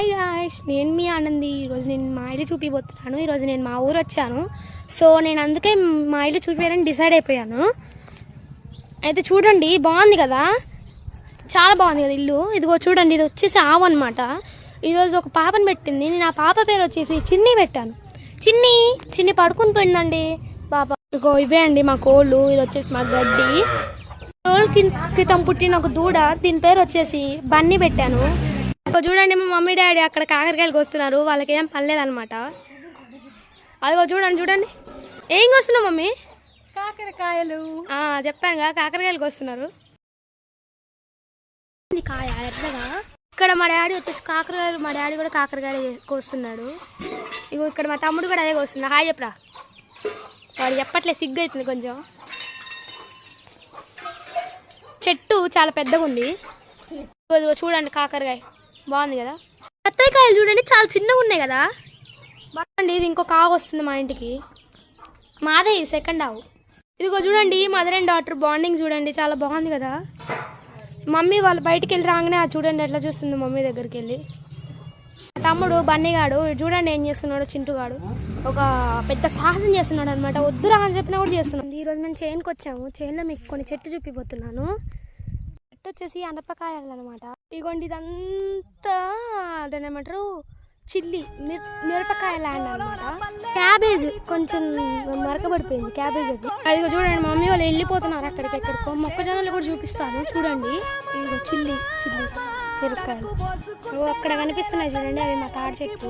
Hi guys, నేను మీ ఆనంది. ఈరోజు నేను మా ఇల్లు చూపిపోతున్నాను. ఈరోజు నేను మా ఊరు వచ్చాను. సో నేను అందుకే మా ఇల్లు చూపించాలని డిసైడ్ అయిపోయాను. అయితే చూడండి, బాగుంది కదా, చాలా బాగుంది కదా ఇల్లు. ఇదిగో చూడండి, ఇది వచ్చేసి ఆవు అనమాట. ఈరోజు ఒక పాపను పెట్టింది. నేను ఆ పాప పేరు వచ్చేసి చిన్ని పెట్టాను. చిన్ని పడుకుని పోయిందండి పాప. ఇగో ఇవే అండి మా కోళ్ళు. ఇది వచ్చేసి మా గడ్డి. రోజుల క్రితం పుట్టిన ఒక దూడ, దీని పేరు వచ్చేసి బన్నీ పెట్టాను. చూడండి, మా మమ్మీ డాడీ అక్కడ కాకరకాయలు కోస్తున్నారు. వాళ్ళకి ఏం పనిలేదనమాట. అదిగో చూడండి ఏం కోస్తున్నావు మమ్మీ? కాకరకాయలు. చెప్పానుగా, కాకరకాయలు కోస్తున్నారు. కాయ ఎర్రగా. ఇక్కడ మా డాడీ వచ్చేసి కాకరకాయలు, మా డాడీ కూడా కాకరకాయలు కోస్తున్నాడు. ఇగో ఇక్కడ మా తమ్ముడు కూడా అదే కోస్తున్నాడు. హాయ్ చెప్పరా. వాడు చెప్పట్లే, సిగ్గు అవుతుంది కొంచెం. చెట్టు చాలా పెద్దగా ఉంది. చూడండి, కాకరకాయ బాగుంది కదా. కత్తరికాయలు చూడండి, చాలా చిన్నగా ఉన్నాయి కదా. బాగుండి. ఇది ఇంకొక ఆవు వస్తుంది మా ఇంటికి. మాదే సెకండ్ ఆవు. ఇదిగో చూడండి, మదర్ అండ్ డాటర్ బాండింగ్ చూడండి, చాలా బాగుంది కదా. మమ్మీ వాళ్ళు బయటికి వెళ్ళి రాగానే చూడండి ఎట్లా చూస్తుంది మమ్మీ దగ్గరికి వెళ్ళి. తమ్ముడు బన్నీగాడు చూడండి ఏం చేస్తున్నాడు. చింటుగాడు ఒక పెద్ద సాహసం చేస్తున్నాడు అనమాట. వద్దురా అని చెప్పినా కూడా చేస్తున్నాడు. ఈరోజు మేము చైన్కి వచ్చాము. చైన్లో మీకు కొన్ని చెట్టు చూపిపోతున్నాను. చెట్టు వచ్చేసి అనపకాయలు అనమాట. ఇగోండి, ఇదంతా దాని ఏమంటారు, చిల్లి మిరపకాయ ల్యాండ్ అనమాట. క్యాబేజ్ కొంచెం మరకబడిపోయింది క్యాబేజ్ అది. అదిగో చూడండి, మమ్మీ వాళ్ళు వెళ్ళిపోతున్నారు అక్కడికి ఎక్కడికో. మొక్కజొన్నలు కూడా చూపిస్తాను చూడండి. ఇదిగో చిల్లీస్ మిరపకాయలు అక్కడ కనిపిస్తున్నాయి చూడండి, అవి మా తాడి చెట్టు.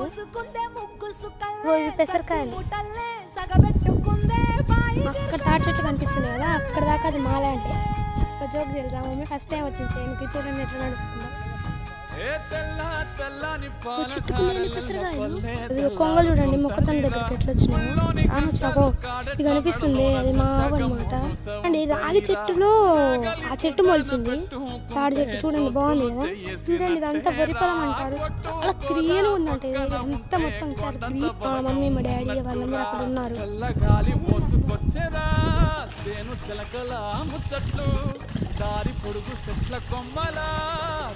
ఇవి పెసరకాయలు. అక్కడ తాడి చెట్లు కనిపిస్తున్నాయి కదా, అక్కడ దాకా అది మా ల్యాండ్. జోక్ తెలుసా, మమ్మీ ఫస్ట్ టైం వచ్చింది చైన్కి. చూడండి ఎట్లా నడుస్తుందో. కొంగలు చూడండి మొక్కజొన్న దగ్గరికి ఎట్లా వచ్చినాయో. చాకో ఇది కనిపిస్తుంది, అది మా ఆవు అనమాట. అండి రాగి చెట్టులో ఆ చెట్టు మొలిచింది, తాడి చెట్టు. చూడండి బాగుంది కదా. చూడండి, ఇదంతా వరి పొలం అంటారు. చాలా క్రియలు ఉందంటే అంతా మొత్తం చాలా క్రియ. మా మమ్మీ మా డాడీ వాళ్ళందరూ అక్కడ ఉన్నారు. దారి పొడుగు సెట్ల కొమ్మల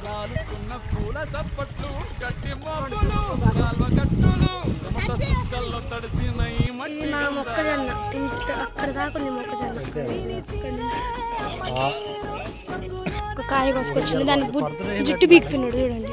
రాలుకున్న పూల సప్పట్లు గట్టి మోడులు కాల్వ గట్టులు సమత సుక్కల్లో తడిసిన ఈ మట్టి. మా మొక్కజొన్న అక్కడ దాకా ఉంది. మొక్కజొన్న ఒక కాయ కోసుకొచ్చింది, దాన్ని జుట్టు బీకుతున్నాడు చూడండి.